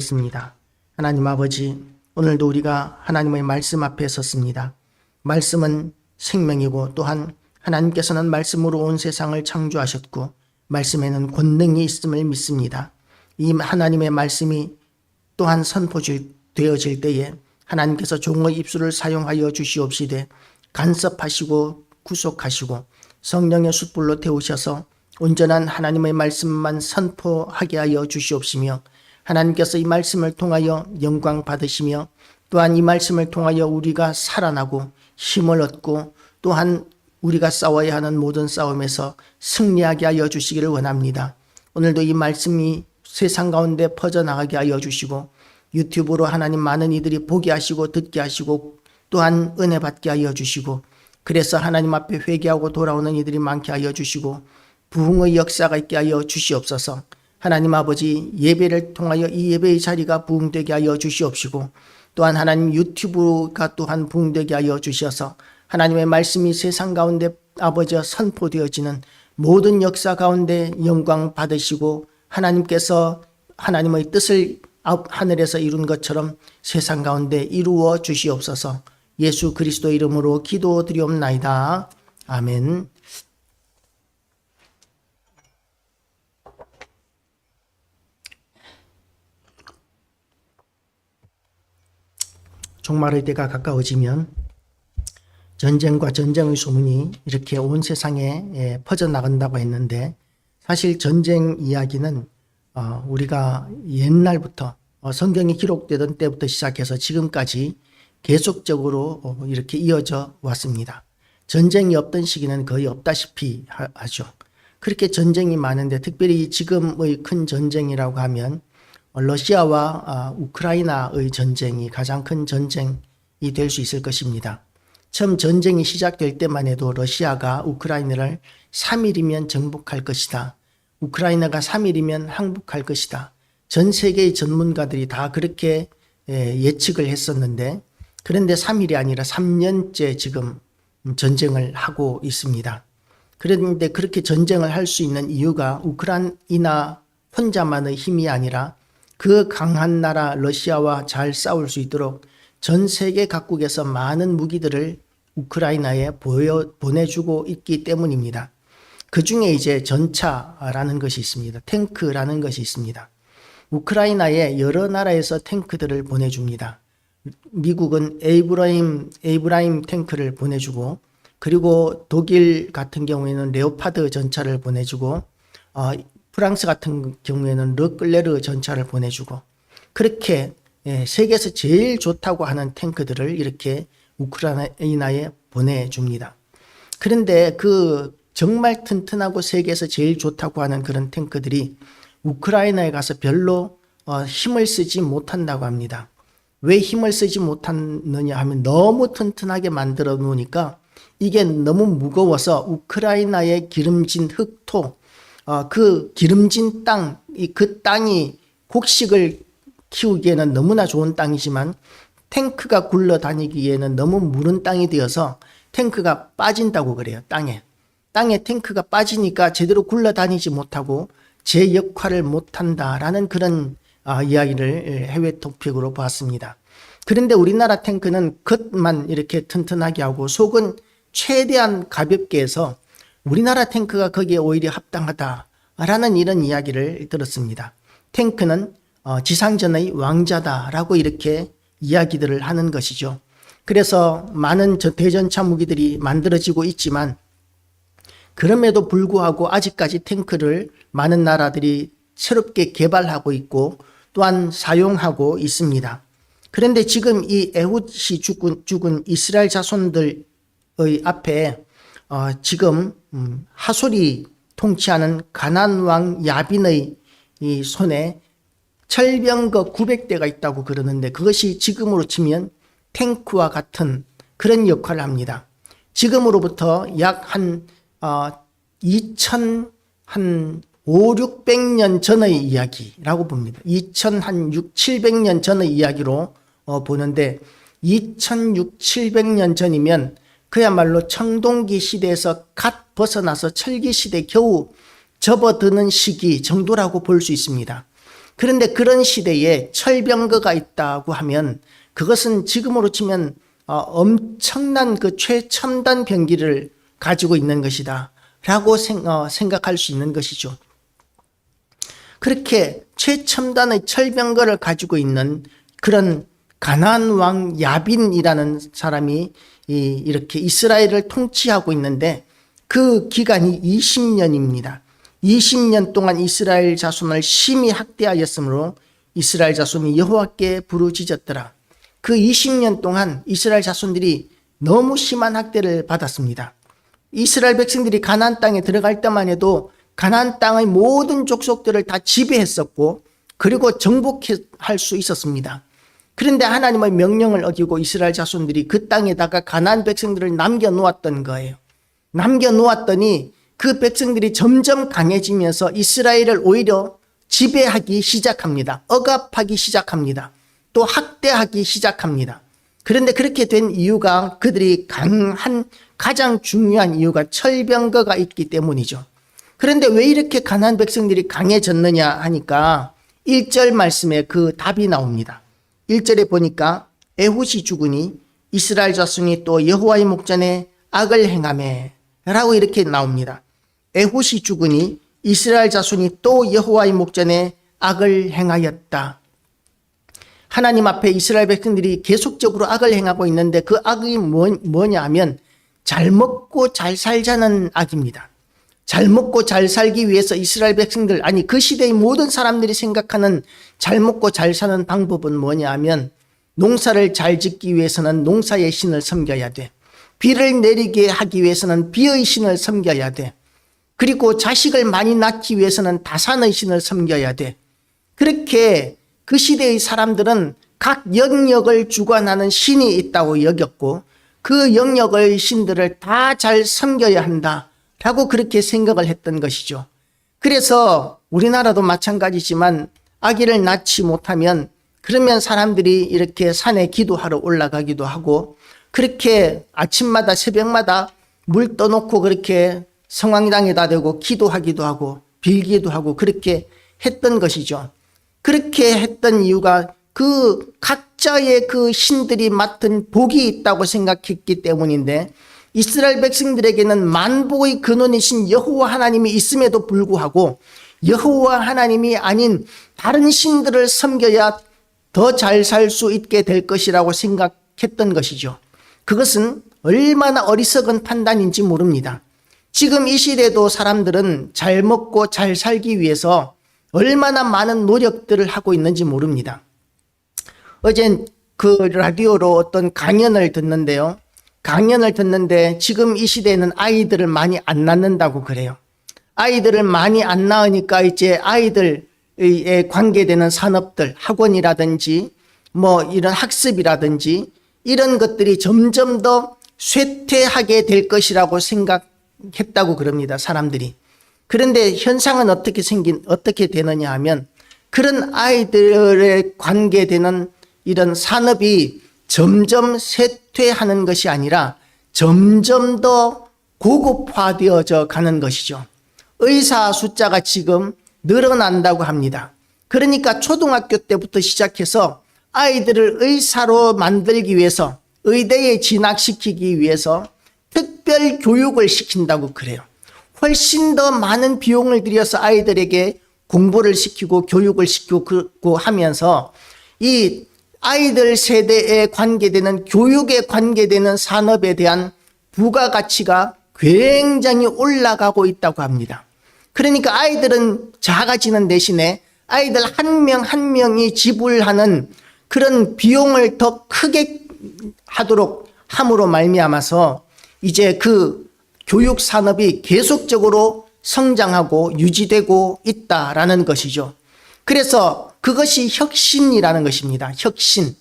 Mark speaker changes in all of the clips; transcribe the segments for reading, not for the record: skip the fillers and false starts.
Speaker 1: 있습니다. 하나님 아버지, 오늘도 우리가 하나님의 말씀 앞에 섰습니다. 말씀은 생명이고 또한 하나님께서는 말씀으로 온 세상을 창조하셨고 말씀에는 권능이 있음을 믿습니다. 이 하나님의 말씀이 또한 선포되어질 때에 하나님께서 종의 입술을 사용하여 주시옵시되 간섭하시고 구속하시고 성령의 숯불로 태우셔서 온전한 하나님의 말씀만 선포하게 하여 주시옵시며 하나님께서 이 말씀을 통하여 영광 받으시며 또한 이 말씀을 통하여 우리가 살아나고 힘을 얻고 또한 우리가 싸워야 하는 모든 싸움에서 승리하게 하여 주시기를 원합니다. 오늘도 이 말씀이 세상 가운데 퍼져나가게 하여 주시고 유튜브로 하나님 많은 이들이 보게 하시고 듣게 하시고 또한 은혜 받게 하여 주시고 그래서 하나님 앞에 회개하고 돌아오는 이들이 많게 하여 주시고 부흥의 역사가 있게 하여 주시옵소서. 하나님 아버지, 예배를 통하여 이 예배의 자리가 부흥되게 하여 주시옵시고 또한 하나님 유튜브가 또한 부흥되게 하여 주셔서 하나님의 말씀이 세상 가운데 아버지와 선포되어지는 모든 역사 가운데 영광 받으시고 하나님께서 하나님의 뜻을 하늘에서 이룬 것처럼 세상 가운데 이루어 주시옵소서. 예수 그리스도 이름으로 기도드리옵나이다. 아멘. 종말의 때가 가까워지면 전쟁과 전쟁의 소문이 이렇게 온 세상에 퍼져나간다고 했는데 사실 전쟁 이야기는 우리가 옛날부터 성경이 기록되던 때부터 시작해서 지금까지 계속적으로 이렇게 이어져 왔습니다. 전쟁이 없던 시기는 거의 없다시피 하죠. 그렇게 전쟁이 많은데 특별히 지금의 큰 전쟁이라고 하면 러시아와 우크라이나의 전쟁이 가장 큰 전쟁이 될 수 있을 것입니다. 처음 전쟁이 시작될 때만 해도 러시아가 우크라이나를 3일이면 정복할 것이다. 우크라이나가 3일이면 항복할 것이다. 전 세계의 전문가들이 다 그렇게 예측을 했었는데 그런데 3일이 아니라 3년째 지금 전쟁을 하고 있습니다. 그런데 그렇게 전쟁을 할 수 있는 이유가 우크라이나 혼자만의 힘이 아니라 그 강한 나라 러시아와 잘 싸울 수 있도록 전 세계 각국에서 많은 무기들을 우크라이나에 보내주고 있기 때문입니다. 그 중에 이제 전차라는 것이 있습니다. 탱크라는 것이 있습니다. 우크라이나에 여러 나라에서 탱크들을 보내줍니다. 미국은 에이브라임 탱크를 보내주고 그리고 독일 같은 경우에는 레오파드 전차를 보내주고 프랑스 같은 경우에는 르클레르 전차를 보내주고 그렇게 세계에서 제일 좋다고 하는 탱크들을 이렇게 우크라이나에 보내줍니다. 그런데 그 정말 튼튼하고 세계에서 제일 좋다고 하는 그런 탱크들이 우크라이나에 가서 별로 힘을 쓰지 못한다고 합니다. 왜 힘을 쓰지 못하느냐 하면 너무 튼튼하게 만들어 놓으니까 이게 너무 무거워서 우크라이나의 기름진 흙토 그 기름진 땅, 그 땅이 곡식을 키우기에는 너무나 좋은 땅이지만 탱크가 굴러다니기에는 너무 무른 땅이 되어서 탱크가 빠진다고 그래요. 땅에 탱크가 빠지니까 제대로 굴러다니지 못하고 제 역할을 못한다라는 그런 이야기를 해외 토픽으로 보았습니다. 그런데 우리나라 탱크는 겉만 이렇게 튼튼하게 하고 속은 최대한 가볍게 해서 우리나라 탱크가 거기에 오히려 합당하다라는 이런 이야기를 들었습니다. 탱크는 지상전의 왕자다라고 이렇게 이야기들을 하는 것이죠. 그래서 많은 대전차 무기들이 만들어지고 있지만 그럼에도 불구하고 아직까지 탱크를 많은 나라들이 새롭게 개발하고 있고 또한 사용하고 있습니다. 그런데 지금 이 에훗이 죽은 이스라엘 자손들의 앞에 지금 하솔이 통치하는 가나안 왕 야빈의 이 손에 철병거 900대가 있다고 그러는데 그것이 지금으로 치면 탱크와 같은 그런 역할을 합니다. 지금으로부터 약 한 600년 전의 이야기라고 봅니다. 700년 전의 이야기로 보는데 700년 전이면 그야말로 청동기 시대에서 갓 벗어나서 철기 시대 겨우 접어드는 시기 정도라고 볼 수 있습니다. 그런데 그런 시대에 철병거가 있다고 하면 그것은 지금으로 치면 엄청난 그 최첨단 병기를 가지고 있는 것이다 라고 생각할 수 있는 것이죠. 그렇게 최첨단의 철병거를 가지고 있는 그런 가나안 왕 야빈이라는 사람이 이렇게 이스라엘을 통치하고 있는데 그 기간이 20년입니다. 20년 동안 이스라엘 자손을 심히 학대하였으므로 이스라엘 자손이 여호와께 부르짖었더라. 그 20년 동안 이스라엘 자손들이 너무 심한 학대를 받았습니다. 이스라엘 백성들이 가나안 땅에 들어갈 때만 해도 가나안 땅의 모든 족속들을 다 지배했었고 그리고 정복할 수 있었습니다. 그런데 하나님의 명령을 어기고 이스라엘 자손들이 그 땅에다가 가나안 백성들을 남겨놓았던 거예요. 남겨놓았더니 그 백성들이 점점 강해지면서 이스라엘을 오히려 지배하기 시작합니다. 억압하기 시작합니다. 또 학대하기 시작합니다. 그런데 그렇게 된 이유가 그들이 강한 가장 중요한 이유가 철병거가 있기 때문이죠. 그런데 왜 이렇게 가나안 백성들이 강해졌느냐 하니까 1절 말씀에 그 답이 나옵니다. 1절에 보니까 에훗이 죽으니 이스라엘 자손이 또 여호와의 목전에 악을 행하매 라고 이렇게 나옵니다. 에훗이 죽으니 이스라엘 자손이 또 여호와의 목전에 악을 행하였다. 하나님 앞에 이스라엘 백성들이 계속적으로 악을 행하고 있는데 그 악이 뭐냐 하면 잘 먹고 잘 살자는 악입니다. 잘 먹고 잘 살기 위해서 이스라엘 백성들, 아니 그 시대의 모든 사람들이 생각하는 잘 먹고 잘 사는 방법은 뭐냐 하면 농사를 잘 짓기 위해서는 농사의 신을 섬겨야 돼. 비를 내리게 하기 위해서는 비의 신을 섬겨야 돼. 그리고 자식을 많이 낳기 위해서는 다산의 신을 섬겨야 돼. 그렇게 그 시대의 사람들은 각 영역을 주관하는 신이 있다고 여겼고 그 영역의 신들을 다 잘 섬겨야 한다라고 그렇게 생각을 했던 것이죠. 그래서 우리나라도 마찬가지지만 아기를 낳지 못하면 그러면 사람들이 이렇게 산에 기도하러 올라가기도 하고 그렇게 아침마다 새벽마다 물 떠놓고 그렇게 성황당에다 대고 기도하기도 하고 빌기도 하고 그렇게 했던 것이죠. 그렇게 했던 이유가 그 각자의 그 신들이 맡은 복이 있다고 생각했기 때문인데 이스라엘 백성들에게는 만복의 근원이신 여호와 하나님이 있음에도 불구하고 여호와 하나님이 아닌 다른 신들을 섬겨야 더 잘 살 수 있게 될 것이라고 생각했던 것이죠. 그것은 얼마나 어리석은 판단인지 모릅니다. 지금 이 시대도 사람들은 잘 먹고 잘 살기 위해서 얼마나 많은 노력들을 하고 있는지 모릅니다. 어제 그 라디오로 어떤 강연을 듣는데요. 강연을 듣는데 지금 이 시대에는 아이들을 많이 안 낳는다고 그래요. 아이들을 많이 안 낳으니까 이제 아이들에 관계되는 산업들, 학원이라든지 뭐 이런 학습이라든지 이런 것들이 점점 더 쇠퇴하게 될 것이라고 생각했다고 그럽니다. 사람들이. 그런데 현상은 어떻게 되느냐 하면 그런 아이들에 관계되는 이런 산업이 점점 쇠퇴하는 것이 아니라 점점 더 고급화되어져 가는 것이죠. 의사 숫자가 지금 늘어난다고 합니다. 그러니까 초등학교 때부터 시작해서 아이들을 의사로 만들기 위해서 의대에 진학시키기 위해서 특별 교육을 시킨다고 그래요. 훨씬 더 많은 비용을 들여서 아이들에게 공부를 시키고 교육을 시키고 하면서 이 아이들 세대에 관계되는 교육에 관계되는 산업에 대한 부가가치가 굉장히 올라가고 있다고 합니다. 그러니까 아이들은 작아지는 대신에 아이들 한 명 한 명이 지불하는 그런 비용을 더 크게 하도록 함으로 말미암아서 이제 그 교육 산업이 계속적으로 성장하고 유지되고 있다라는 것이죠. 그래서 그것이 혁신이라는 것입니다. 혁신.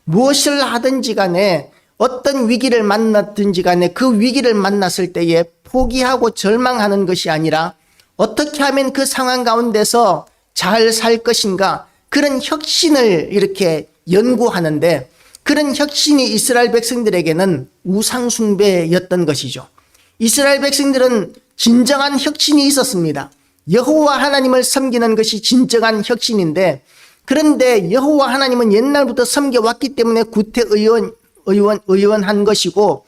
Speaker 1: 무엇을 하든지 간에 어떤 위기를 만났든지 간에 그 위기를 만났을 때에 포기하고 절망하는 것이 아니라 어떻게 하면 그 상황 가운데서 잘 살 것인가, 그런 혁신을 이렇게 연구하는데 그런 혁신이 이스라엘 백성들에게는 우상숭배였던 것이죠. 이스라엘 백성들은 진정한 혁신이 있었습니다. 여호와 하나님을 섬기는 것이 진정한 혁신인데, 그런데 여호와 하나님은 옛날부터 섬겨왔기 때문에 구태의원한 것이고,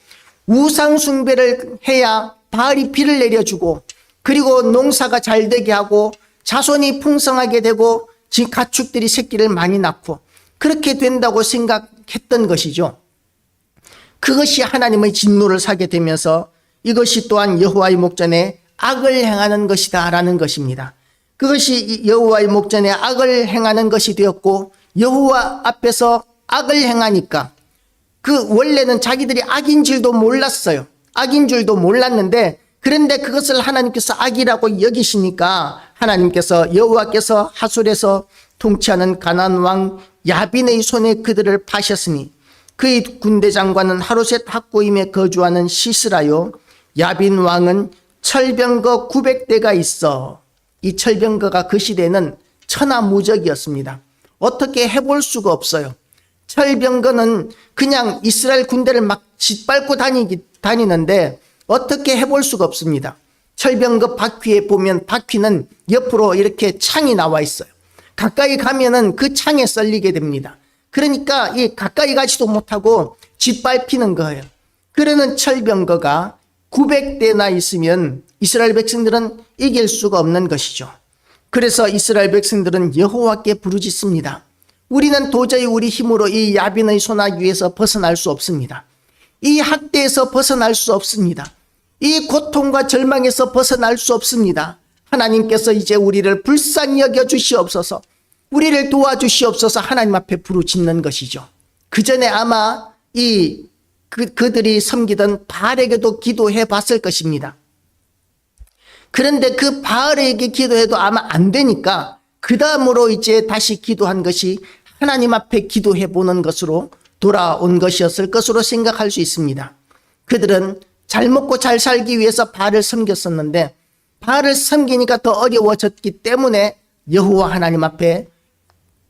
Speaker 1: 우상 숭배를 해야 바알이 비를 내려주고, 그리고 농사가 잘 되게 하고 자손이 풍성하게 되고 가축들이 새끼를 많이 낳고 그렇게 된다고 생각했던 것이죠. 그것이 하나님의 진노를 사게 되면서 이것이 또한 여호와의 목전에 악을 행하는 것이다 라는 것입니다. 그것이 여호와의 목전에 악을 행하는 것이 되었고, 여호와 앞에서 악을 행하니까 그 원래는 자기들이 악인 줄도 몰랐어요. 악인 줄도 몰랐는데, 그런데 그것을 하나님께서 악이라고 여기시니까 하나님께서, 여호와께서 하술에서 통치하는 가나안 왕 야빈의 손에 그들을 파셨으니 그의 군대 장관은 하루셋 학고임에 거주하는 시스라요, 야빈 왕은 철병거 900대가 있어. 이 철병거가 그 시대는 천하무적이었습니다. 어떻게 해볼 수가 없어요. 철병거는 그냥 이스라엘 군대를 막 짓밟고 다니는데 어떻게 해볼 수가 없습니다. 철병거 바퀴에 보면 바퀴는 옆으로 이렇게 창이 나와 있어요. 가까이 가면은 그 창에 썰리게 됩니다. 그러니까 이 가까이 가지도 못하고 짓밟히는 거예요. 그러는 철병거가 900대나 있으면 이스라엘 백성들은 이길 수가 없는 것이죠. 그래서 이스라엘 백성들은 여호와께 부르짖습니다. 우리는 도저히 우리 힘으로 이 야빈의 손아귀에서 벗어날 수 없습니다. 이 학대에서 벗어날 수 없습니다. 이 고통과 절망에서 벗어날 수 없습니다. 하나님께서 이제 우리를 불쌍히 여겨 주시옵소서, 우리를 도와주시옵소서 하나님 앞에 부르짖는 것이죠. 그 전에 아마 그들이 섬기던 바알에게도 기도해 봤을 것입니다. 그런데 그 바알에게 기도해도 아마 안 되니까 그 다음으로 이제 다시 기도한 것이 하나님 앞에 기도해 보는 것으로 돌아온 것이었을 것으로 생각할 수 있습니다. 그들은 잘 먹고 잘 살기 위해서 바알을 섬겼었는데, 바알을 섬기니까 더 어려워졌기 때문에 여호와 하나님 앞에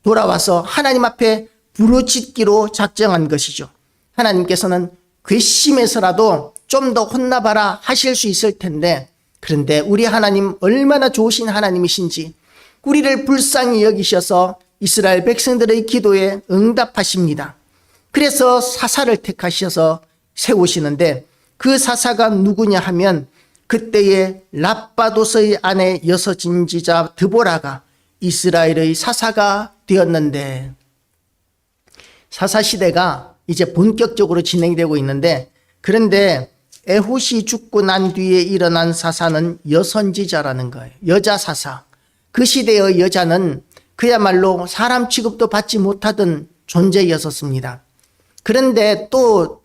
Speaker 1: 돌아와서 하나님 앞에 부르짖기로 작정한 것이죠. 하나님께서는 괘씸해서라도 좀 더 혼나봐라 하실 수 있을 텐데, 그런데 우리 하나님 얼마나 좋으신 하나님이신지 우리를 불쌍히 여기셔서 이스라엘 백성들의 기도에 응답하십니다. 그래서 사사를 택하셔서 세우시는데, 그 사사가 누구냐 하면 그때의 라빠도스의 아내 여서진지자 드보라가 이스라엘의 사사가 되었는데, 사사 시대가 이제 본격적으로 진행되고 있는데, 그런데 에훗이 죽고 난 뒤에 일어난 사사는 여선지자라는 거예요. 여자 사사. 그 시대의 여자는 그야말로 사람 취급도 받지 못하던 존재였었습니다. 그런데 또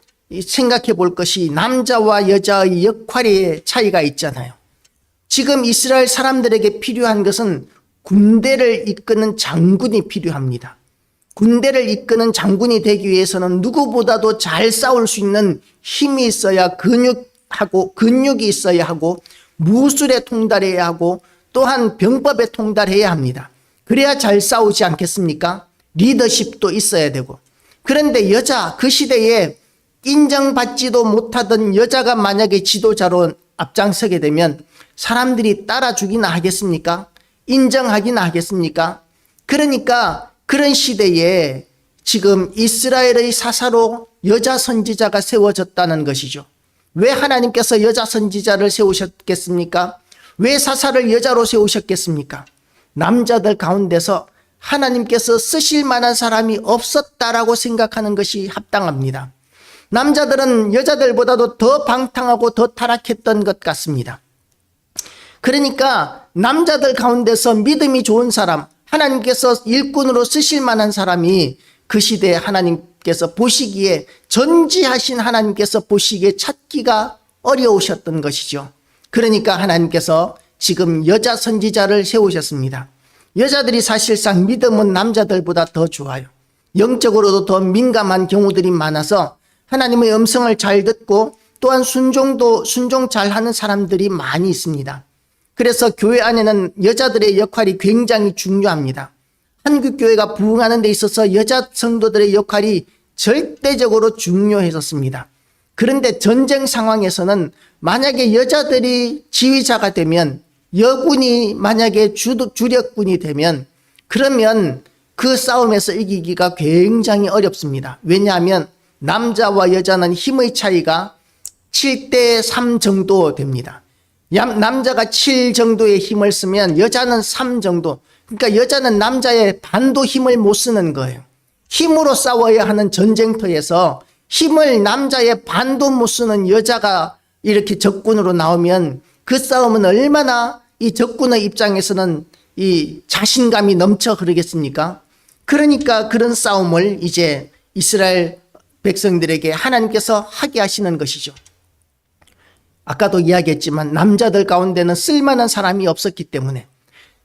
Speaker 1: 생각해 볼 것이 남자와 여자의 역할의 차이가 있잖아요. 지금 이스라엘 사람들에게 필요한 것은 군대를 이끄는 장군이 필요합니다. 군대를 이끄는 장군이 되기 위해서는 누구보다도 잘 싸울 수 있는 힘이 있어야 근육이 있어야 하고, 무술에 통달해야 하고, 또한 병법에 통달해야 합니다. 그래야 잘 싸우지 않겠습니까? 리더십도 있어야 되고. 그런데 그 시대에 인정받지도 못하던 여자가 만약에 지도자로 앞장서게 되면 사람들이 따라주기나 하겠습니까? 인정하기나 하겠습니까? 그러니까 그런 시대에 지금 이스라엘의 사사로 여자 선지자가 세워졌다는 것이죠. 왜 하나님께서 여자 선지자를 세우셨겠습니까? 왜 사사를 여자로 세우셨겠습니까? 남자들 가운데서 하나님께서 쓰실 만한 사람이 없었다라고 생각하는 것이 합당합니다. 남자들은 여자들보다도 더 방탕하고 더 타락했던 것 같습니다. 그러니까 남자들 가운데서 믿음이 좋은 사람, 하나님께서 일꾼으로 쓰실 만한 사람이 그 시대에 하나님께서 보시기에, 전지하신 하나님께서 보시기에 찾기가 어려우셨던 것이죠. 그러니까 하나님께서 지금 여자 선지자를 세우셨습니다. 여자들이 사실상 믿음은 남자들보다 더 좋아요. 영적으로도 더 민감한 경우들이 많아서 하나님의 음성을 잘 듣고 또한 순종 잘하는 사람들이 많이 있습니다. 그래서 교회 안에는 여자들의 역할이 굉장히 중요합니다. 한국교회가 부흥하는 데 있어서 여자 성도들의 역할이 절대적으로 중요했었습니다. 그런데 전쟁 상황에서는 만약에 여자들이 지휘자가 되면 여군이 만약에 주력군이 되면 그러면 그 싸움에서 이기기가 굉장히 어렵습니다. 왜냐하면 남자와 여자는 힘의 차이가 7대 3 정도 됩니다. 남자가 7 정도의 힘을 쓰면 여자는 3 정도. 그러니까 여자는 남자의 반도 힘을 못 쓰는 거예요. 힘으로 싸워야 하는 전쟁터에서 힘을 남자의 반도 못 쓰는 여자가 이렇게 적군으로 나오면 그 싸움은 얼마나 이 적군의 입장에서는 이 자신감이 넘쳐 흐르겠습니까? 그러니까 그런 싸움을 이제 이스라엘 백성들에게 하나님께서 하게 하시는 것이죠. 아까도 이야기했지만 남자들 가운데는 쓸만한 사람이 없었기 때문에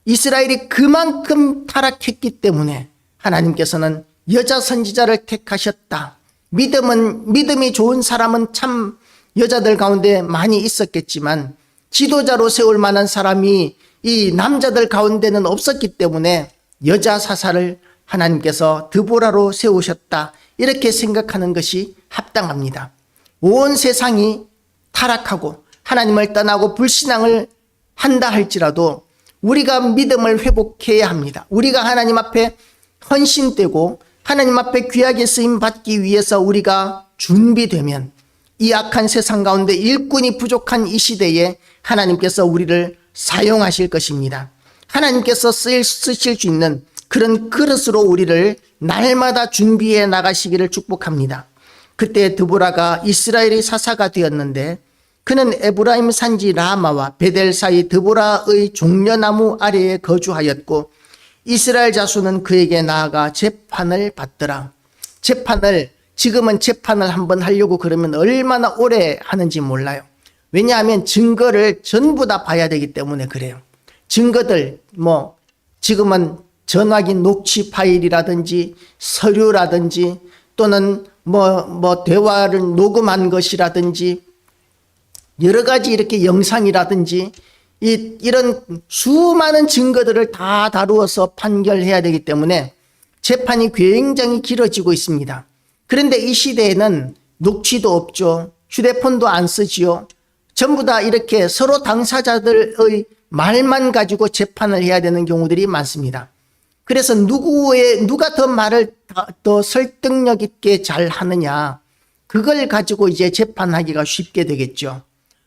Speaker 1: 이스라엘이 그만큼 타락했기 때문에 하나님께서는 여자 선지자를 택하셨다. 믿음이 좋은 사람은 참 여자들 가운데 많이 있었겠지만 지도자로 세울 만한 사람이 이 남자들 가운데는 없었기 때문에 여자 사사를 하나님께서 드보라로 세우셨다. 이렇게 생각하는 것이 합당합니다. 온 세상이 타락하고 하나님을 떠나고 불신앙을 한다 할지라도 우리가 믿음을 회복해야 합니다. 우리가 하나님 앞에 헌신되고 하나님 앞에 귀하게 쓰임 받기 위해서 우리가 준비되면 이 악한 세상 가운데 일꾼이 부족한 이 시대에 하나님께서 우리를 사용하실 것입니다. 하나님께서 쓰실 수 있는 그런 그릇으로 우리를 날마다 준비해 나가시기를 축복합니다. 그때 드보라가 이스라엘의 사사가 되었는데 그는 에브라임 산지 라마와 베델 사이 드보라의 종려나무 아래에 거주하였고 이스라엘 자손은 그에게 나아가 재판을 받더라. 지금은 재판을 한번 하려고 그러면 얼마나 오래 하는지 몰라요. 왜냐하면 증거를 전부 다 봐야 되기 때문에 그래요. 증거들 지금은 전화기 녹취 파일이라든지 서류라든지 또는 대화를 녹음한 것이라든지 여러 가지 이렇게 영상이라든지 이런 수많은 증거들을 다 다루어서 판결해야 되기 때문에 재판이 굉장히 길어지고 있습니다. 그런데 이 시대에는 녹취도 없죠. 휴대폰도 안 쓰지요. 전부 다 이렇게 서로 당사자들의 말만 가지고 재판을 해야 되는 경우들이 많습니다. 그래서 누가 더 말을 더 설득력 있게 잘 하느냐, 그걸 가지고 이제 재판하기가 쉽게 되겠죠.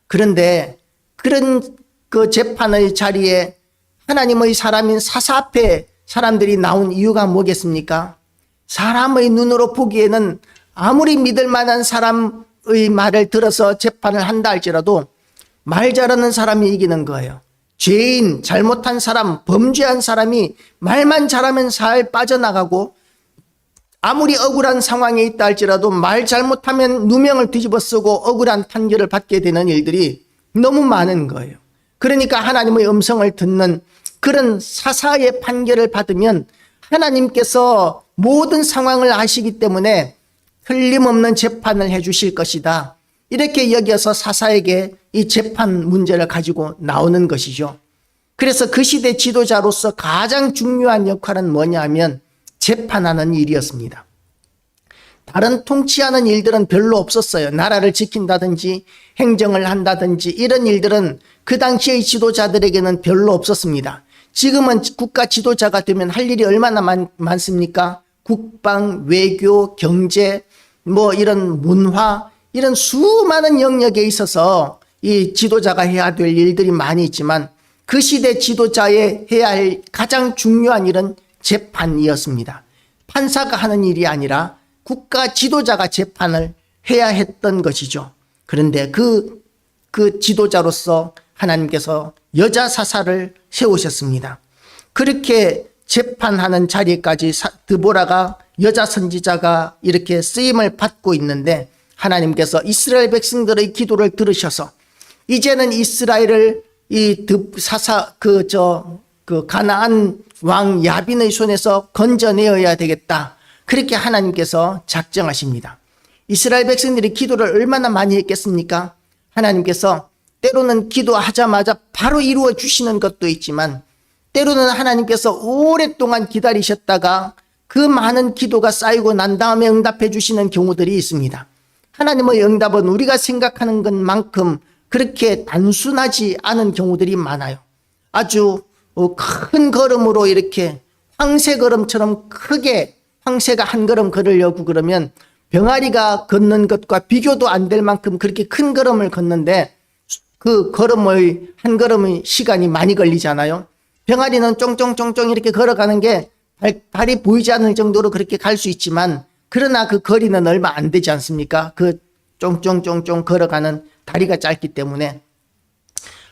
Speaker 1: 그런데 그런 그 재판의 자리에 하나님의 사람인 사사 앞에 사람들이 나온 이유가 뭐겠습니까? 사람의 눈으로 보기에는 아무리 믿을 만한 사람의 말을 들어서 재판을 한다 할지라도 말 잘하는 사람이 이기는 거예요. 죄인, 잘못한 사람, 범죄한 사람이 말만 잘하면 잘 빠져나가고 아무리 억울한 상황에 있다 할지라도 말 잘못하면 누명을 뒤집어 쓰고 억울한 판결을 받게 되는 일들이 너무 많은 거예요. 그러니까 하나님의 음성을 듣는 그런 사사의 판결을 받으면 하나님께서 모든 상황을 아시기 때문에 틀림없는 재판을 해 주실 것이다. 이렇게 여겨서 사사에게 이 재판 문제를 가지고 나오는 것이죠. 그래서 그 시대 지도자로서 가장 중요한 역할은 뭐냐 하면 재판하는 일이었습니다. 다른 통치하는 일들은 별로 없었어요. 나라를 지킨다든지 행정을 한다든지 이런 일들은 그 당시의 지도자들에게는 별로 없었습니다. 지금은 국가 지도자가 되면 할 일이 얼마나 많습니까? 국방, 외교, 경제, 이런 문화, 이런 수많은 영역에 있어서 이 지도자가 해야 될 일들이 많이 있지만 그 시대 지도자의 해야 할 가장 중요한 일은 재판이었습니다. 판사가 하는 일이 아니라 국가 지도자가 재판을 해야 했던 것이죠. 그런데 그 지도자로서 하나님께서 여자 사사를 세우셨습니다. 그렇게 재판하는 자리까지 드보라가 여자 선지자가 이렇게 쓰임을 받고 있는데 하나님께서 이스라엘 백성들의 기도를 들으셔서 이제는 이스라엘을 가나안 왕 야빈의 손에서 건져내어야 되겠다. 그렇게 하나님께서 작정하십니다. 이스라엘 백성들이 기도를 얼마나 많이 했겠습니까? 하나님께서 때로는 기도하자마자 바로 이루어 주시는 것도 있지만 때로는 하나님께서 오랫동안 기다리셨다가 그 많은 기도가 쌓이고 난 다음에 응답해 주시는 경우들이 있습니다. 하나님의 응답은 우리가 생각하는 것만큼 그렇게 단순하지 않은 경우들이 많아요. 아주 큰 걸음으로 이렇게 황새 걸음처럼 크게 황새가 한 걸음 걸으려고 그러면 병아리가 걷는 것과 비교도 안 될 만큼 그렇게 큰 걸음을 걷는데 그 걸음의 한 걸음의 시간이 많이 걸리잖아요. 병아리는 쫑쫑쫑쫑 이렇게 걸어가는 게 발이 보이지 않을 정도로 그렇게 갈 수 있지만 그러나 그 거리는 얼마 안 되지 않습니까? 그 쫑쫑쫑쫑 걸어가는 다리가 짧기 때문에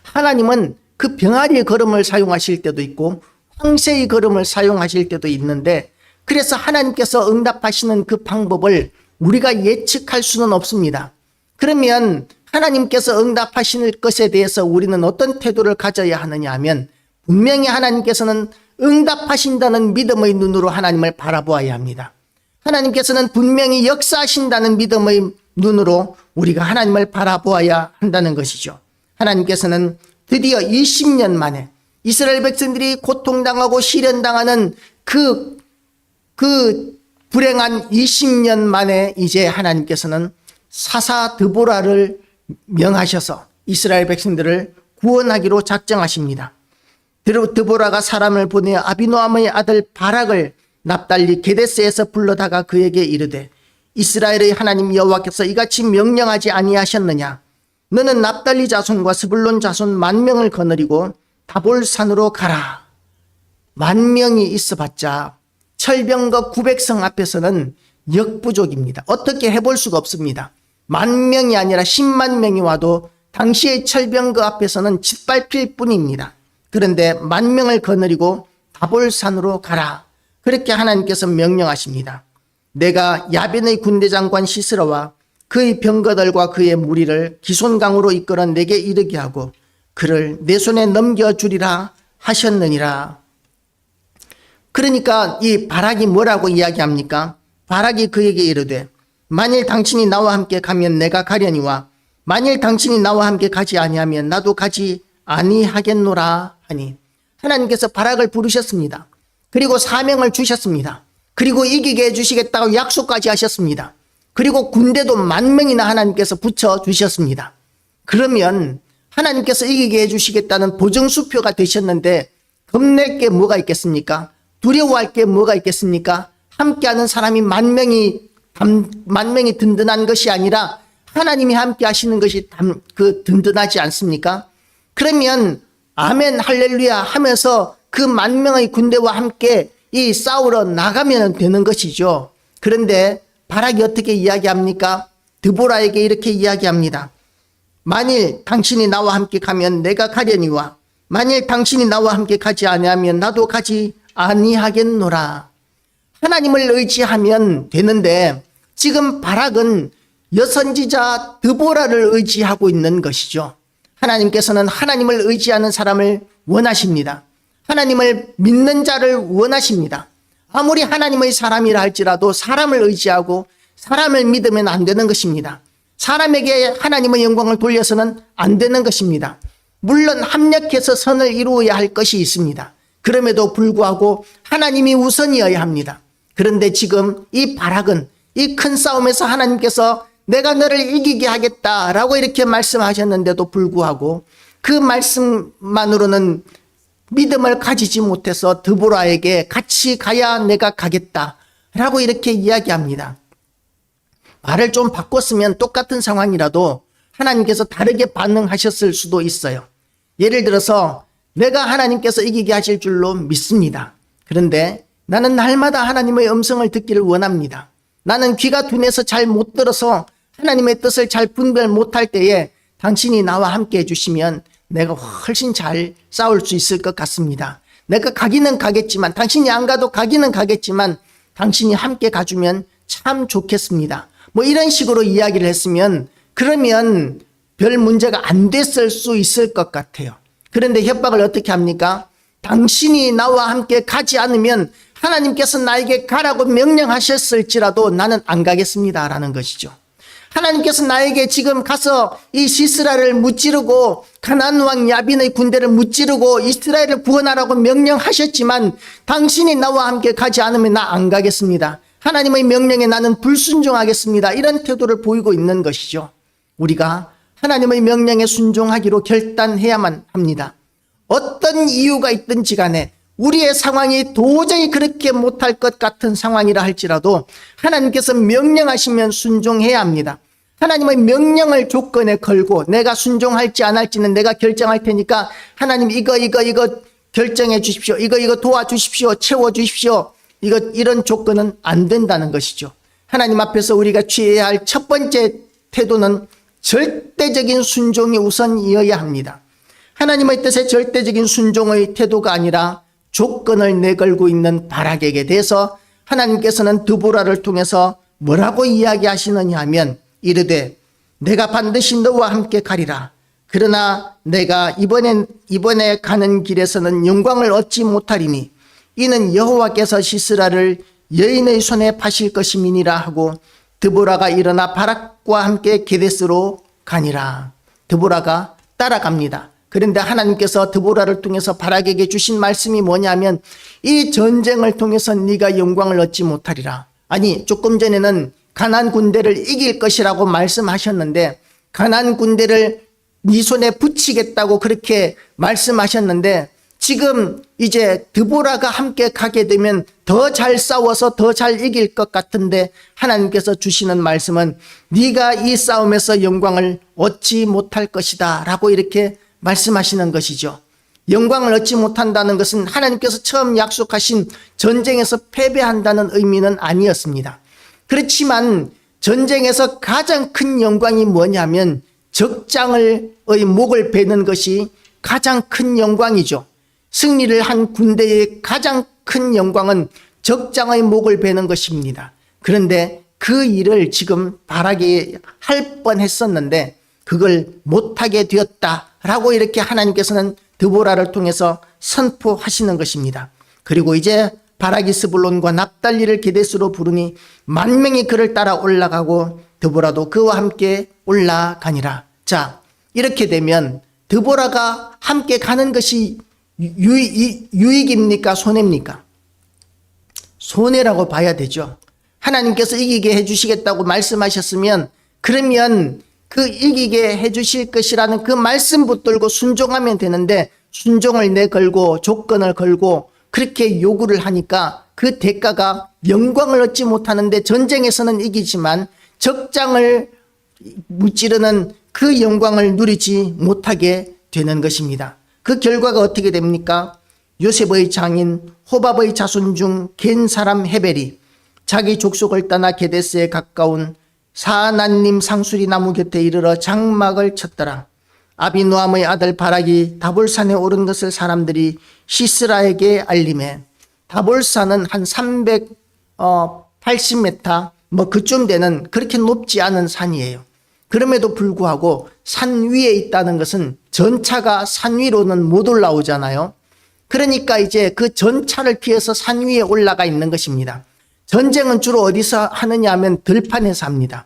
Speaker 1: 하나님은 그 병아리의 걸음을 사용하실 때도 있고 황새의 걸음을 사용하실 때도 있는데 그래서 하나님께서 응답하시는 그 방법을 우리가 예측할 수는 없습니다. 그러면 하나님께서 응답하실 것에 대해서 우리는 어떤 태도를 가져야 하느냐 하면 분명히 하나님께서는 응답하신다는 믿음의 눈으로 하나님을 바라보아야 합니다. 하나님께서는 분명히 역사하신다는 믿음의 눈으로 우리가 하나님을 바라보아야 한다는 것이죠. 하나님께서는 드디어 20년 만에 이스라엘 백성들이 고통당하고 시련당하는 그 불행한 20년 만에 이제 하나님께서는 사사 드보라를 명하셔서 이스라엘 백성들을 구원하기로 작정하십니다. 드보라가 사람을 보내어 아비노함의 아들 바락을 납달리 게데스에서 불러다가 그에게 이르되 이스라엘의 하나님 여호와께서 이같이 명령하지 아니하셨느냐 너는 납달리 자손과 스불론 자손 10,000명을 거느리고 다볼산으로 가라. 10,000명이 있어봤자 철병거 900성 앞에서는 역부족입니다. 어떻게 해볼 수가 없습니다. 10,000명이 아니라 10만 명이 와도 당시의 철병거 앞에서는 짓밟힐 뿐입니다. 그런데 10,000명을 거느리고 다볼산으로 가라. 그렇게 하나님께서 명령하십니다. 내가 야벤의 군대장관 시스라와 그의 병거들과 그의 무리를 기손강으로 이끌어 내게 이르게 하고 그를 내 손에 넘겨주리라 하셨느니라. 그러니까 이 바락이 뭐라고 이야기합니까? 바락이 그에게 이르되 만일 당신이 나와 함께 가면 내가 가려니와 만일 당신이 나와 함께 가지 아니하면 나도 가지 아니하겠노라 하니 하나님께서 바락을 부르셨습니다. 그리고 사명을 주셨습니다. 그리고 이기게 해주시겠다고 약속까지 하셨습니다. 그리고 군대도 10,000명이나 하나님께서 붙여주셨습니다. 그러면 하나님께서 이기게 해주시겠다는 보정수표가 되셨는데 겁낼 게 뭐가 있겠습니까? 두려워할 게 뭐가 있겠습니까? 함께하는 사람이 10,000명이 든든한 것이 아니라 하나님이 함께 하시는 것이 든든하지 않습니까? 그러면 아멘 할렐루야 하면서 그 10,000명의 군대와 함께 이 싸우러 나가면 되는 것이죠. 그런데 바락이 어떻게 이야기합니까? 드보라에게 이렇게 이야기합니다. 만일 당신이 나와 함께 가면 내가 가려니와 만일 당신이 나와 함께 가지 아니하면 나도 가지 아니하겠노라. 하나님을 의지하면 되는데 지금 바락은 여선지자 드보라를 의지하고 있는 것이죠. 하나님께서는 하나님을 의지하는 사람을 원하십니다. 하나님을 믿는 자를 원하십니다. 아무리 하나님의 사람이라 할지라도 사람을 의지하고 사람을 믿으면 안 되는 것입니다. 사람에게 하나님의 영광을 돌려서는 안 되는 것입니다. 물론 합력해서 선을 이루어야 할 것이 있습니다. 그럼에도 불구하고 하나님이 우선이어야 합니다. 그런데 지금 이 바락은 이 큰 싸움에서 하나님께서 내가 너를 이기게 하겠다라고 이렇게 말씀하셨는데도 불구하고 그 말씀만으로는 믿음을 가지지 못해서 드보라에게 같이 가야 내가 가겠다라고 이렇게 이야기합니다. 말을 좀 바꿨으면 똑같은 상황이라도 하나님께서 다르게 반응하셨을 수도 있어요. 예를 들어서 내가 하나님께서 이기게 하실 줄로 믿습니다. 그런데 나는 날마다 하나님의 음성을 듣기를 원합니다. 나는 귀가 둔해서 잘 못 들어서 하나님의 뜻을 잘 분별 못할 때에 당신이 나와 함께 해주시면 내가 훨씬 잘 싸울 수 있을 것 같습니다. 내가 가기는 가겠지만 당신이 안 가도 가기는 가겠지만 당신이 함께 가주면 참 좋겠습니다. 뭐 이런 식으로 이야기를 했으면 그러면 별 문제가 안 됐을 수 있을 것 같아요. 그런데 협박을 어떻게 합니까? 당신이 나와 함께 가지 않으면 하나님께서 나에게 가라고 명령하셨을지라도 나는 안 가겠습니다 라는 것이죠. 하나님께서 나에게 지금 가서 이 시스라를 무찌르고 가나안 왕 야빈의 군대를 무찌르고 이스라엘을 구원하라고 명령하셨지만 당신이 나와 함께 가지 않으면 나 안 가겠습니다. 하나님의 명령에 나는 불순종하겠습니다. 이런 태도를 보이고 있는 것이죠. 우리가 하나님의 명령에 순종하기로 결단해야만 합니다. 어떤 이유가 있든지 간에 우리의 상황이 도저히 그렇게 못할 것 같은 상황이라 할지라도 하나님께서 명령하시면 순종해야 합니다. 하나님의 명령을 조건에 걸고 내가 순종할지 안 할지는 내가 결정할 테니까 하나님 이거 결정해 주십시오. 이거 도와주십시오. 채워주십시오. 이런 조건은 안 된다는 것이죠. 하나님 앞에서 우리가 취해야 할 첫 번째 태도는 절대적인 순종이 우선이어야 합니다. 하나님의 뜻에 절대적인 순종의 태도가 아니라 조건을 내걸고 있는 바락에게 대해서 하나님께서는 드보라를 통해서 뭐라고 이야기하시느냐 하면 이르되 내가 반드시 너와 함께 가리라. 그러나 내가 이번에 가는 길에서는 영광을 얻지 못하리니 이는 여호와께서 시스라를 여인의 손에 파실 것임이니라 하고 드보라가 일어나 바락과 함께 게데스로 가니라. 드보라가 따라갑니다. 그런데 하나님께서 드보라를 통해서 바락에게 주신 말씀이 뭐냐면 이 전쟁을 통해서 네가 영광을 얻지 못하리라. 아니 조금 전에는 가나안 군대를 이길 것이라고 말씀하셨는데 가나안 군대를 네 손에 붙이겠다고 그렇게 말씀하셨는데 지금 이제 드보라가 함께 가게 되면 더 잘 싸워서 더 잘 이길 것 같은데 하나님께서 주시는 말씀은 네가 이 싸움에서 영광을 얻지 못할 것이다 라고 이렇게 말씀하시는 것이죠. 영광을 얻지 못한다는 것은 하나님께서 처음 약속하신 전쟁에서 패배한다는 의미는 아니었습니다. 그렇지만 전쟁에서 가장 큰 영광이 뭐냐면 적장의 목을 베는 것이 가장 큰 영광이죠. 승리를 한 군대의 가장 큰 영광은 적장의 목을 베는 것입니다. 그런데 그 일을 지금 바락이 할 뻔했었는데 그걸 못하게 되었다라고 이렇게 하나님께서는 드보라를 통해서 선포하시는 것입니다. 그리고 이제 바락이 스불론과 납달리를 게데스로 부르니 만 명이 그를 따라 올라가고 드보라도 그와 함께 올라가니라. 자, 이렇게 되면 드보라가 함께 가는 것이 유익입니까? 손해입니까? 손해라고 봐야 되죠. 하나님께서 이기게 해주시겠다고 말씀하셨으면 그러면 그 이기게 해주실 것이라는 그 말씀 붙들고 순종하면 되는데 순종을 내걸고 조건을 걸고 그렇게 요구를 하니까 그 대가가 영광을 얻지 못하는데 전쟁에서는 이기지만 적장을 무찌르는 그 영광을 누리지 못하게 되는 것입니다. 그 결과가 어떻게 됩니까? 요셉의 장인 호밥의 자손 중 겐 사람 헤벨이 자기 족속을 떠나 게데스에 가까운 사난님 상수리 나무 곁에 이르러 장막을 쳤더라. 아비노함의 아들 바락이 다볼산에 오른 것을 사람들이 시스라에게 알림해. 다볼산은 한 380m 뭐 그쯤 되는 그렇게 높지 않은 산이에요. 그럼에도 불구하고 산 위에 있다는 것은 전차가 산 위로는 못 올라오잖아요. 그러니까 이제 그 전차를 피해서 산 위에 올라가 있는 것입니다. 전쟁은 주로 어디서 하느냐 하면 들판에서 합니다.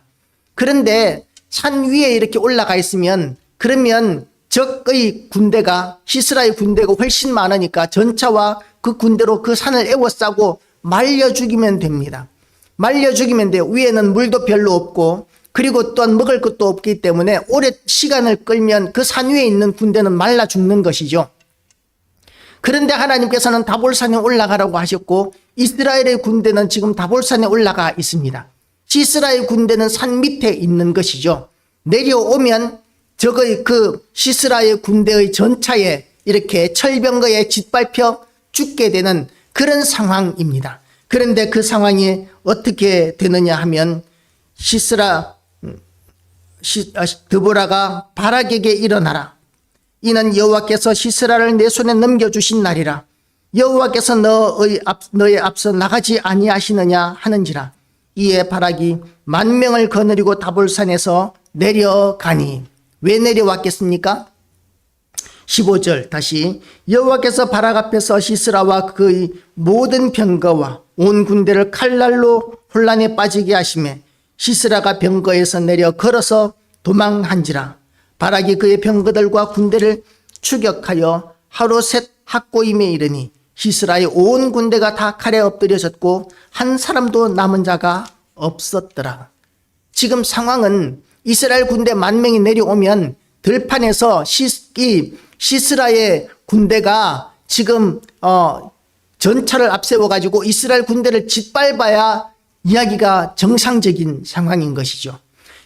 Speaker 1: 그런데 산 위에 이렇게 올라가 있으면 그러면 적의 군대가 시스라의 군대가 훨씬 많으니까 전차와 그 군대로 그 산을 에워싸고 말려 죽이면 됩니다. 말려 죽이면 돼요. 위에는 물도 별로 없고 그리고 또한 먹을 것도 없기 때문에 오래 시간을 끌면 그 산 위에 있는 군대는 말라 죽는 것이죠. 그런데 하나님께서는 다볼산에 올라가라고 하셨고 이스라엘의 군대는 지금 다볼산에 올라가 있습니다. 시스라의 군대는 산 밑에 있는 것이죠. 내려오면 적의 그 시스라의 군대의 전차에 이렇게 철병거에 짓밟혀 죽게 되는 그런 상황입니다. 그런데 그 상황이 어떻게 되느냐 하면 드보라가 바락에게 일어나라. 이는 여호와께서 시스라를 내 손에 넘겨주신 날이라. 여호와께서 너의 앞서 나가지 아니하시느냐 하는지라. 이에 바락이 10,000명을 거느리고 다볼산에서 내려가니. 왜 내려왔겠습니까? 15절 다시 여호와께서 바락 앞에서 시스라와 그의 모든 병거와 온 군대를 칼날로 혼란에 빠지게 하시매 시스라가 병거에서 내려 걸어서 도망한지라. 바락이 그의 병거들과 군대를 추격하여 하루 셋 학고임에 이르니 시스라의 온 군대가 다 칼에 엎드려졌고 한 사람도 남은 자가 없었더라. 지금 상황은 이스라엘 군대 10,000명이 내려오면 들판에서 시스라의 군대가 지금 전차를 앞세워 가지고 이스라엘 군대를 짓밟아야 이야기가 정상적인 상황인 것이죠.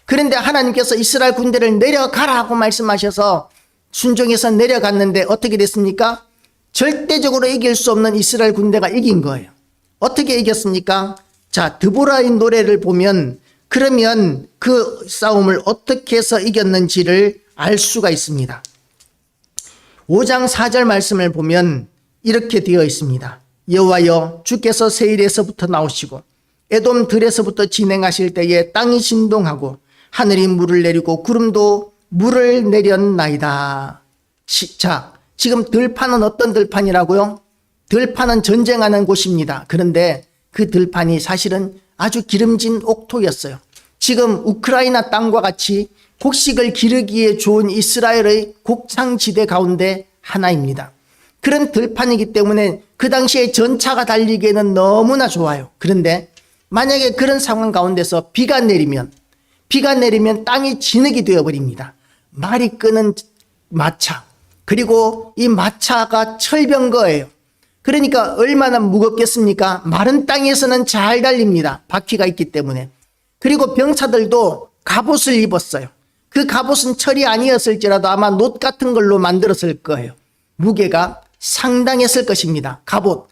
Speaker 1: 그런데 하나님께서 이스라엘 군대를 내려가라고 말씀하셔서 순종해서 내려갔는데 어떻게 됐습니까? 절대적으로 이길 수 없는 이스라엘 군대가 이긴 거예요. 어떻게 이겼습니까? 자, 드보라의 노래를 보면 그러면 그 싸움을 어떻게 해서 이겼는지를 알 수가 있습니다. 5장 4절 말씀을 보면 이렇게 되어 있습니다. 여호와여, 주께서 세일에서부터 나오시고 에돔 들에서부터 진행하실 때에 땅이 진동하고 하늘이 물을 내리고 구름도 물을 내렸나이다. 자, 지금 들판은 어떤 들판이라고요? 들판은 전쟁하는 곳입니다. 그런데 그 들판이 사실은 아주 기름진 옥토였어요. 지금 우크라이나 땅과 같이 곡식을 기르기에 좋은 이스라엘의 곡창지대 가운데 하나입니다. 그런 들판이기 때문에 그 당시에 전차가 달리기에는 너무나 좋아요. 그런데 만약에 그런 상황 가운데서 비가 내리면 땅이 진흙이 되어버립니다. 말이 끄는 마차, 그리고 이 마차가 철병거예요. 그러니까 얼마나 무겁겠습니까? 마른 땅에서는 잘 달립니다. 바퀴가 있기 때문에. 그리고 병사들도 갑옷을 입었어요. 그 갑옷은 철이 아니었을지라도 아마 놋 같은 걸로 만들었을 거예요. 무게가 상당했을 것입니다. 갑옷,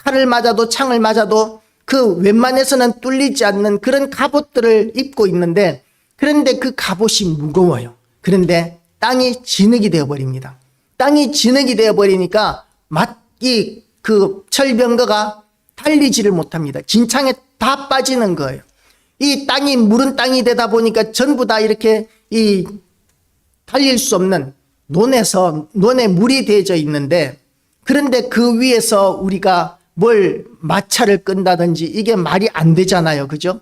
Speaker 1: 칼을 맞아도 창을 맞아도 그 웬만해서는 뚫리지 않는 그런 갑옷들을 입고 있는데, 그런데 그 갑옷이 무거워요. 그런데 땅이 진흙이 되어버립니다. 땅이 진흙이 되어버리니까 그 철병거가 달리지를 못합니다. 진창에 다 빠지는 거예요. 이 땅이 무른 땅이 되다 보니까 전부 다 이렇게 달릴 수 없는 논에 물이 대져 있는데, 그런데 그 위에서 우리가 뭘 마차를 끈다든지 이게 말이 안 되잖아요. 그죠?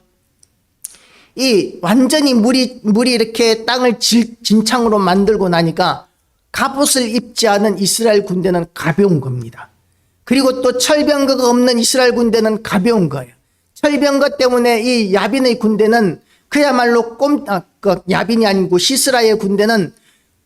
Speaker 1: 완전히 물이 이렇게 땅을 진창으로 만들고 나니까 갑옷을 입지 않은 이스라엘 군대는 가벼운 겁니다. 그리고 또 철병거가 없는 이스라엘 군대는 가벼운 거예요. 철병거 때문에 이 야빈의 군대는 그야말로 야빈이 아니고 시스라의 군대는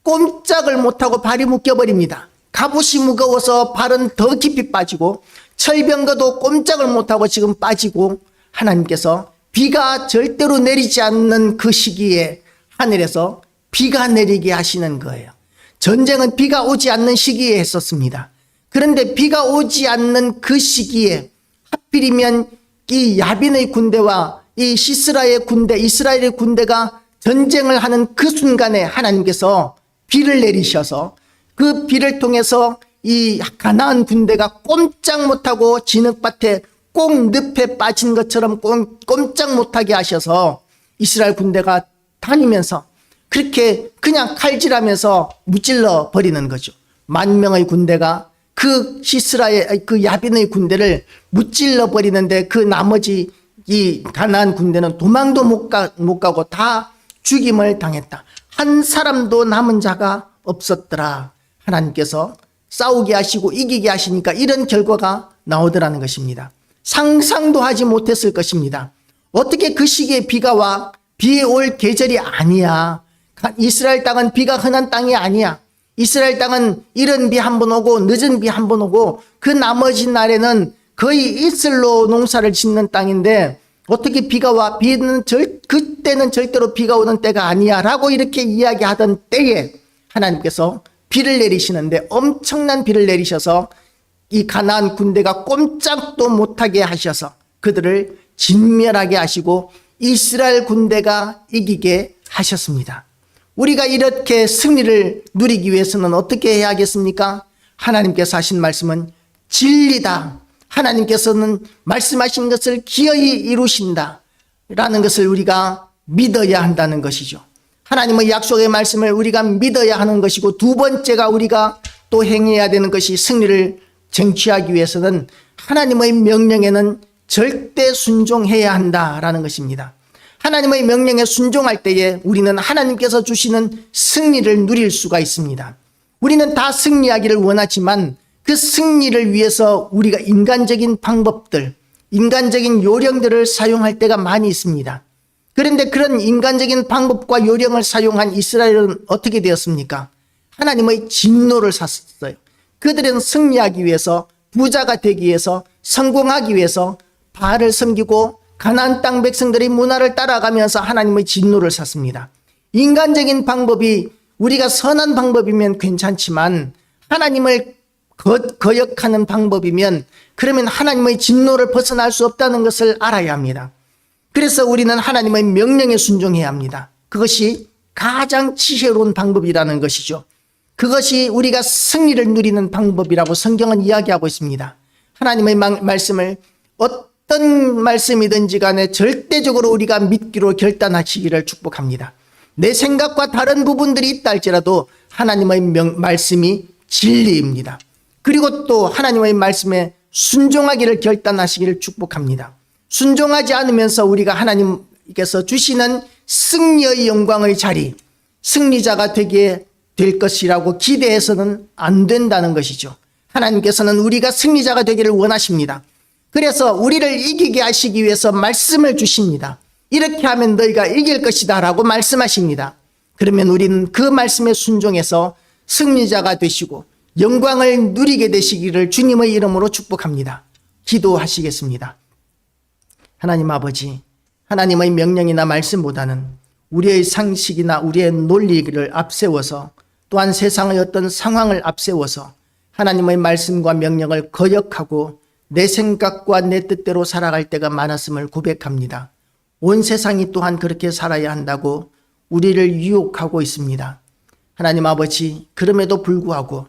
Speaker 1: 꼼짝을 못하고 발이 묶여버립니다. 갑옷이 무거워서 발은 더 깊이 빠지고 철병거도 꼼짝을 못하고 지금 빠지고, 하나님께서 비가 절대로 내리지 않는 그 시기에 하늘에서 비가 내리게 하시는 거예요. 전쟁은 비가 오지 않는 시기에 했었습니다. 그런데 비가 오지 않는 그 시기에 하필이면 이 야빈의 군대와 이 시스라의 군대, 이스라엘의 군대가 전쟁을 하는 그 순간에 하나님께서 비를 내리셔서 그 비를 통해서 이 가나안 군대가 꼼짝 못하고 진흙밭에 꼭 늪에 빠진 것처럼 꼼짝 못하게 하셔서 이스라엘 군대가 다니면서 그렇게 그냥 칼질하면서 무찔러 버리는 거죠. 10,000명의 군대가 그 시스라의 그 야빈의 군대를 무찔러 버리는데, 그 나머지 이 가나안 군대는 도망도 못 가고 다 죽임을 당했다. 한 사람도 남은 자가 없었더라. 하나님께서 싸우게 하시고 이기게 하시니까 이런 결과가 나오더라는 것입니다. 상상도 하지 못했을 것입니다. 어떻게 그 시기에 비가 와? 비 올 계절이 아니야. 이스라엘 땅은 비가 흔한 땅이 아니야. 이스라엘 땅은 이른 비 한 번 오고 늦은 비 한 번 오고 그 나머지 날에는 거의 이슬로 농사를 짓는 땅인데 어떻게 비가 와? 그때는 절대로 비가 오는 때가 아니야 라고 이렇게 이야기하던 때에 하나님께서 비를 내리시는데, 엄청난 비를 내리셔서 이 가나안 군대가 꼼짝도 못하게 하셔서 그들을 진멸하게 하시고 이스라엘 군대가 이기게 하셨습니다. 우리가 이렇게 승리를 누리기 위해서는 어떻게 해야 하겠습니까? 하나님께서 하신 말씀은 진리다. 하나님께서는 말씀하신 것을 기어이 이루신다 라는 것을 우리가 믿어야 한다는 것이죠. 하나님의 약속의 말씀을 우리가 믿어야 하는 것이고, 두 번째가 우리가 또 행해야 되는 것이, 승리를 쟁취하기 위해서는 하나님의 명령에는 절대 순종해야 한다라는 것입니다. 하나님의 명령에 순종할 때에 우리는 하나님께서 주시는 승리를 누릴 수가 있습니다. 우리는 다 승리하기를 원하지만 그 승리를 위해서 우리가 인간적인 방법들, 인간적인 요령들을 사용할 때가 많이 있습니다. 그런데 그런 인간적인 방법과 요령을 사용한 이스라엘은 어떻게 되었습니까? 하나님의 진노를 샀어요. 그들은 승리하기 위해서, 부자가 되기 위해서, 성공하기 위해서 바알을 섬기고 가나안 땅 백성들의 문화를 따라가면서 하나님의 진노를 샀습니다. 인간적인 방법이 우리가 선한 방법이면 괜찮지만 하나님을 거역하는 방법이면 그러면 하나님의 진노를 벗어날 수 없다는 것을 알아야 합니다. 그래서 우리는 하나님의 명령에 순종해야 합니다. 그것이 가장 지혜로운 방법이라는 것이죠. 그것이 우리가 승리를 누리는 방법이라고 성경은 이야기하고 있습니다. 하나님의 말씀을 어떤 말씀이든지 간에 절대적으로 우리가 믿기로 결단하시기를 축복합니다. 내 생각과 다른 부분들이 있다 할지라도 하나님의 말씀이 진리입니다. 그리고 또 하나님의 말씀에 순종하기를 결단하시기를 축복합니다. 순종하지 않으면서 우리가 하나님께서 주시는 승리의 영광의 자리, 승리자가 되게 될 것이라고 기대해서는 안 된다는 것이죠. 하나님께서는 우리가 승리자가 되기를 원하십니다. 그래서 우리를 이기게 하시기 위해서 말씀을 주십니다. 이렇게 하면 너희가 이길 것이다 라고 말씀하십니다. 그러면 우리는 그 말씀에 순종해서 승리자가 되시고 영광을 누리게 되시기를 주님의 이름으로 축복합니다. 기도하시겠습니다. 하나님 아버지, 하나님의 명령이나 말씀보다는 우리의 상식이나 우리의 논리를 앞세워서 또한 세상의 어떤 상황을 앞세워서 하나님의 말씀과 명령을 거역하고 내 생각과 내 뜻대로 살아갈 때가 많았음을 고백합니다. 온 세상이 또한 그렇게 살아야 한다고 우리를 유혹하고 있습니다. 하나님 아버지, 그럼에도 불구하고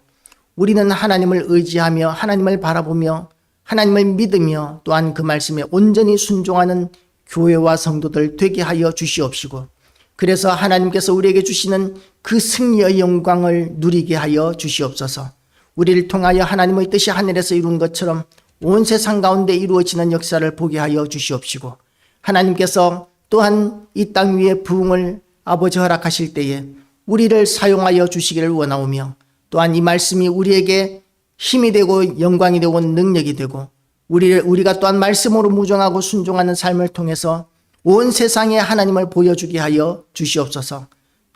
Speaker 1: 우리는 하나님을 의지하며 하나님을 바라보며 하나님을 믿으며 또한 그 말씀에 온전히 순종하는 교회와 성도들 되게 하여 주시옵시고, 그래서 하나님께서 우리에게 주시는 그 승리의 영광을 누리게 하여 주시옵소서. 우리를 통하여 하나님의 뜻이 하늘에서 이룬 것처럼 온 세상 가운데 이루어지는 역사를 보게 하여 주시옵시고, 하나님께서 또한 이 땅 위에 부흥을 아버지 허락하실 때에 우리를 사용하여 주시기를 원하오며, 또한 이 말씀이 우리에게 힘이 되고 영광이 되고 능력이 되고 우리가 또한 말씀으로 무정하고 순종하는 삶을 통해서 온 세상에 하나님을 보여주게 하여 주시옵소서.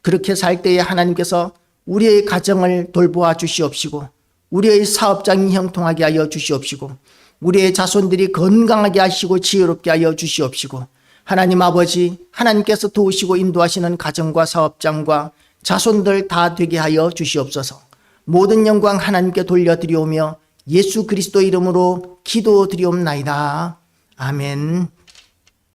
Speaker 1: 그렇게 살 때에 하나님께서 우리의 가정을 돌보아 주시옵시고, 우리의 사업장이 형통하게 하여 주시옵시고, 우리의 자손들이 건강하게 하시고 지혜롭게 하여 주시옵시고, 하나님 아버지, 하나님께서 도우시고 인도하시는 가정과 사업장과 자손들 다 되게 하여 주시옵소서. 모든 영광 하나님께 돌려드리오며 예수 그리스도 이름으로 기도드리옵나이다. 아멘.